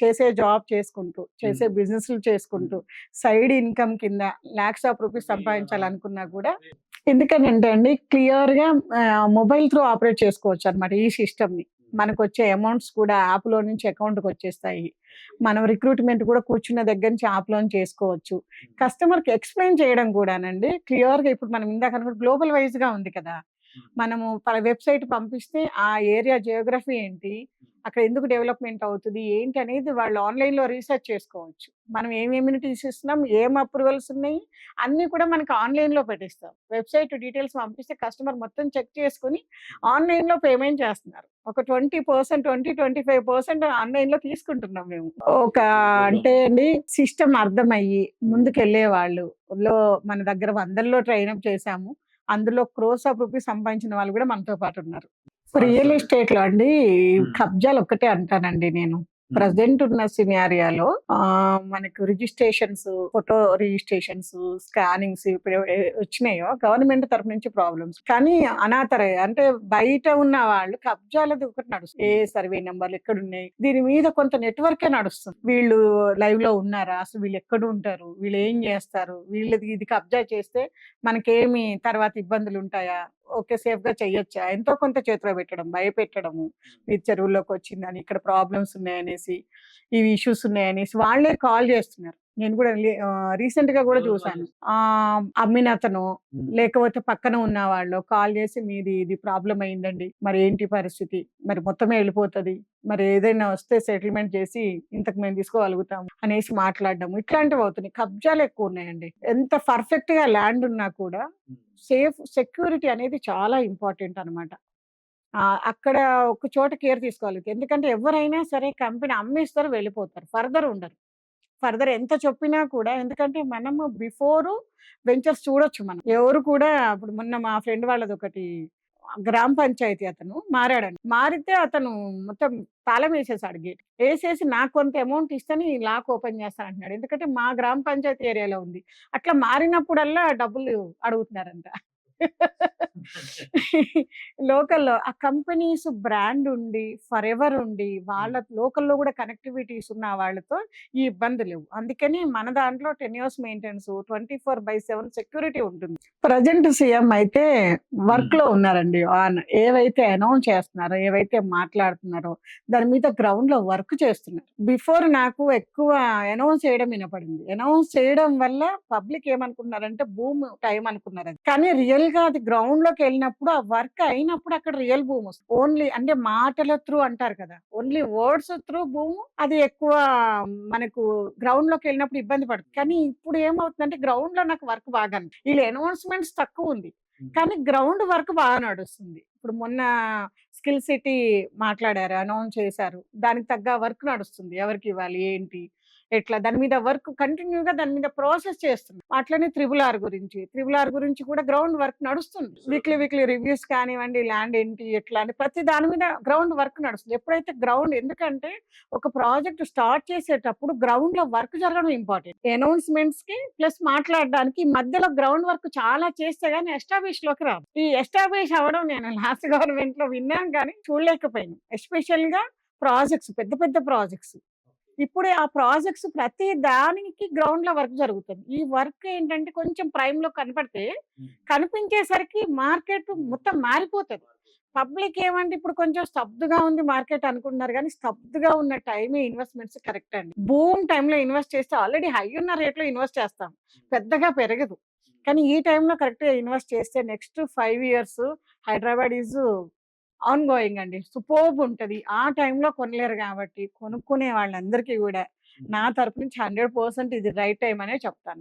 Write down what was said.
చేసే జాబ్ చేసుకుంటూ, చేసే బిజినెస్‌లు చేసుకుంటూ, సైడ్ ఇన్‌కమ్ కింద లాక్స్ ఆఫ్ రూపీస్ సంపాదించాలనుకున్నా కూడా ఎందుకనంటే అండి క్లియర్‌గా మొబైల్ త్రూ ఆపరేట్ చేసుకోవచ్చనమాట ఈ సిస్టమ్‌ని. మనకొచ్చే అమౌంట్స్ కూడా యాప్‌లో నుంచి అకౌంట్‌కొచ్చేస్తాయి. మనం రిక్రూట్‌మెంట్ కూడా కూర్చున్న దగ్గర నుంచి యాప్‌లోని చేసుకోవచ్చు. కస్టమర్‌కి ఎక్స్‌ప్లెయిన్ చేయడం కూడానండి క్లియర్‌గా ఇప్పుడు మనం ఇందాక అనుకున్న గ్లోబల్ వైస్‌గా ఉంది కదా! మనము వెబ్‌సైట్ పంపిస్తే ఆ ఏరియా జియోగ్రఫీ ఏంటి? అక్కడ ఎందుకు డెవలప్‌మెంట్ అవుతది? ఏంటి అనేది వాళ్ళు ఆన్‌లైన్‌లో రీసెర్చ్ చేసుకోవచ్చు. మనం ఏం ఎమ్యూనిటీస్ ఇస్తున్నాం, ఏం అప్రూవల్స్ ఉన్నాయి, అన్నీ కూడా మనకు ఆన్‌లైన్‌లో పెట్టిస్తాం. వెబ్‌సైట్ డీటెయిల్స్ పంపిస్తే కస్టమర్ మొత్తం చెక్ చేసుకొని ఆన్‌లైన్‌లో పేమెంట్ చేస్తున్నారు. ఒక 25% ఆన్‌లైన్‌లో తీసుకుంటున్నాం మేము. అంటే అండి సిస్టమ్ అర్థమయ్యి ముందుకెళ్ళేవాళ్ళు మన దగ్గర వందల్లో ట్రైనప్ చేశాము. అందులో క్రోర్స్ ఆఫ్ రూపీస్ సంపాదించిన వాళ్ళు కూడా మనతో పాటు ఉన్నారు. రియల్ ఎస్టేట్‌లో అండి కబ్జాలొక్కటే అంటానండి నేను. ప్రెజెంట్ ఉన్న సినారియాలో మనకు రిజిస్ట్రేషన్స్, ఫోటో రిజిస్ట్రేషన్స్, స్కానింగ్స్ ఇప్పుడు వచ్చినాయో గవర్నమెంట్ తరపు నుంచి ప్రాబ్లమ్స్. కానీ అంటే బయట ఉన్న వాళ్ళు కబ్జాలది ఒకటి నడుస్తుంది. ఏ సర్వే నంబర్‌లు ఎక్కడున్నాయి? దీని మీద కొంత నెట్వర్కే నడుస్తుంది. వీళ్ళు లైవ్‌లో ఉన్నారా? అసలు వీళ్ళు ఎక్కడుంటారు? వీళ్ళు ఏం జేస్తారు? వీళ్ళది ఇది కబ్జా చేస్తే మనకేమి తర్వాత ఇబ్బందులుంటాయా? ఓకే. సేఫ్‌గా చెయ్యొచ్చా? ఎంతో కొంత చేతిలో పెట్టడం, భయపెట్టడము. మీరు చెరువులోకొచ్చిందని, ఇక్కడ ప్రాబ్లమ్స్ ఉన్నాయనేసి, ఇవి ఇష్యూస్ ఉన్నాయనేసి వాళ్ళే కాల్ చేస్తున్నారు. నేను కూడా రీసెంట్‌గా కూడా చూసాను. అమ్మినతనో, లేకపోతే పక్కన ఉన్న వాళ్ళో కాల్ చేసి మీది ఇది ప్రాబ్లమ్ అయిందండి. మరి ఏంటి పరిస్థితి? మరి మొత్తమే ఎళ్ళిపోతది. మరి ఏదైనా వస్తే సెటిల్‌మెంట్ చేసి ఇంతకు మేము తీసుకోగలుగుతాము అనేసి మాట్లాడడము. ఇట్లాంటివి అవుతున్నాయి. కబ్జాలు ఎక్కువున్నాయండి. ఎంత పర్ఫెక్ట్‌గా ల్యాండ్ ఉన్నా కూడా సెక్యూరిటీ అనేది చాలా ఇంపార్టెంట్ అనమాట. అక్కడ ఒక చోట కేర్ తీసుకోవాలి. ఎందుకంటే ఎవరైనా సరే కంపెనీ అమ్మేస్తారు, వెళ్ళిపోతారు. ఫర్దర్ ఉండరు. ఫర్దర్ ఎంత చెప్పినా కూడా ఎందుకంటే మనము బిఫోరు వెంచర్స్ చూడొచ్చు మనం. ఎవరు కూడా ఇప్పుడు మొన్న మా ఫ్రెండ్ వాళ్ళదొకటి గ్రామ పంచాయతీ అతను మారాడండి. మారితే అతను మొత్తం తాళం వేసేసాడు గేట్. ఏసేసి నాకు కొంత అమౌంట్ ఇస్తేనే ఈ లాక్ ఓపెన్ చేస్తా అంటున్నాడు. ఎందుకంటే మా గ్రామ పంచాయతీ ఏరియాలో ఉంది. అట్లా మారినప్పుడల్లా డబ్బులు అడుగుతున్నారంట. లోకల్‌లో ఆ కంపెనీస్ బ్రాండ్ ఉండి, ఫరెవర్ ఉండి, వాళ్ళ లోకల్‌లో గూడా కనెక్టివిటీస్ ఉన్న వాళ్ళతో ఈ ఇబ్బంది లేవు. అందుకని మన దాంట్లో 10 ఇయర్స్ మెయింటెనెన్స్ 24/7 సెక్యూరిటీ ఉంటుంది. ప్రెజెంట్ సీఎం అయితే వర్క్‌లో ఉన్నారండి. ఏవైతే అనౌన్స్ చేస్తున్నారో, ఏవైతే మాట్లాడుతున్నారో దాని మీద గ్రౌండ్‌లో వర్క్ చేస్తున్నారు. బిఫోర్ నాకు ఎక్కువ అనౌన్స్ చేయడం వినపడింది. అనౌన్స్ చేయడం వల్ల పబ్లిక్ ఏమనుకున్నారంటే బూమ్ టైమ్ అనుకున్నారది. కానీ రియల్‌గా అది గ్రౌండ్‌లోకెళ్ళినప్పుడు ఆ వర్క్ అయినప్పుడు అక్కడ రియల్ బూమ్ వస్తుంది. ఓన్లీ అంటే మాటల త్రూ అంటారు కదా! ఓన్లీ వర్డ్స్ త్రూ బూమ్ అది ఎక్కువ మనకు గ్రౌండ్‌లోకెళ్ళినప్పుడు ఇబ్బంది పడుతుంది. కానీ ఇప్పుడు ఏమవుతుందంటే గ్రౌండ్‌లో నాకు వర్క్ బాగా ఈళ్ళ అనౌన్స్‌మెంట్స్ తక్కువుంది. కానీ గ్రౌండ్ వర్క్ బాగా నడుస్తుంది. ఇప్పుడు మొన్న స్కిల్ సిటీ మాట్లాడారు. అనౌన్స్ చేశారు. దానికి తగ్గ వర్క్ నడుస్తుంది. ఎవరికివ్వాలి? ఏంటి? ఎట్లా? దాని మీద వర్క్ కంటిన్యూ‌గా దాని మీద ప్రాసెస్ చేస్తున్నారు. అట్లనే త్రిబుల్ ఆర్ గురించి కూడా గ్రౌండ్ వర్క్ నడుస్తుంది. వీక్లీ రివ్యూస్ కానివ్వండి, ల్యాండ్ ఏంటి? ఎట్లా? అని ప్రతి దాని మీద గ్రౌండ్ వర్క్ నడుస్తుంది. ఎప్పుడైతే ఎందుకంటే ఒక ప్రాజెక్ట్ స్టార్ట్ చేసేటప్పుడు గ్రౌండ్‌లో వర్క్ జరగడం ఇంపార్టెంట్. అనౌన్స్‌మెంట్స్‌కి ప్లస్ మాట్లాడడానికి మధ్యలో గ్రౌండ్ వర్క్ చాలా చేస్తే గాని ఎస్టాబ్లిష్‌లోకి రాదు. ఈ ఎస్టాబ్లిష్ అవ్వడం నేను లాస్ట్ గవర్నమెంట్‌లో విన్నాను గానీ చూడలేకపోయాను. ఎస్పెషల్‌గా పెద్ద పెద్ద ప్రాజెక్ట్స్. ఇప్పుడు ఆ ప్రాజెక్ట్స్ ప్రతి దానికి గ్రౌండ్‌లో వర్క్ జరుగుతుంది. ఈ వర్క్ ఏంటంటే కొంచెం ప్రైమ్‌లో కనపడితే, కనిపించేసరికి మార్కెట్ మొత్తం మారిపోతది. పబ్లిక్ ఏమంటే ఇప్పుడు కొంచెం స్తబ్దుగా ఉంది మార్కెట్ అనుకుంటున్నారు గానీ, స్తబ్దుగా ఉన్న టైమే ఇన్వెస్ట్‌మెంట్స్ కరెక్ట్ అండి. బూమ్ టైమ్‌లో ఇన్వెస్ట్ చేస్తే ఆల్రెడీ హై ఉన్న రేట్‌లో ఇన్వెస్ట్ చేస్తాం. పెద్దగా పెరగదు. కానీ ఈ టైమ్‌లో కరెక్ట్‌గా ఇన్వెస్ట్ చేస్తే next 5 years Hyderabad is on going అండి. సూపర్బ్ ఉంటది. ఆ టైంలో కొనలేరు గాబట్టి, కొనుక్కునే వాళ్ళందరికీ గూడా నా తరపు నుంచి 100% ఇది రైట్ టైమ్ అనే చెప్తాను.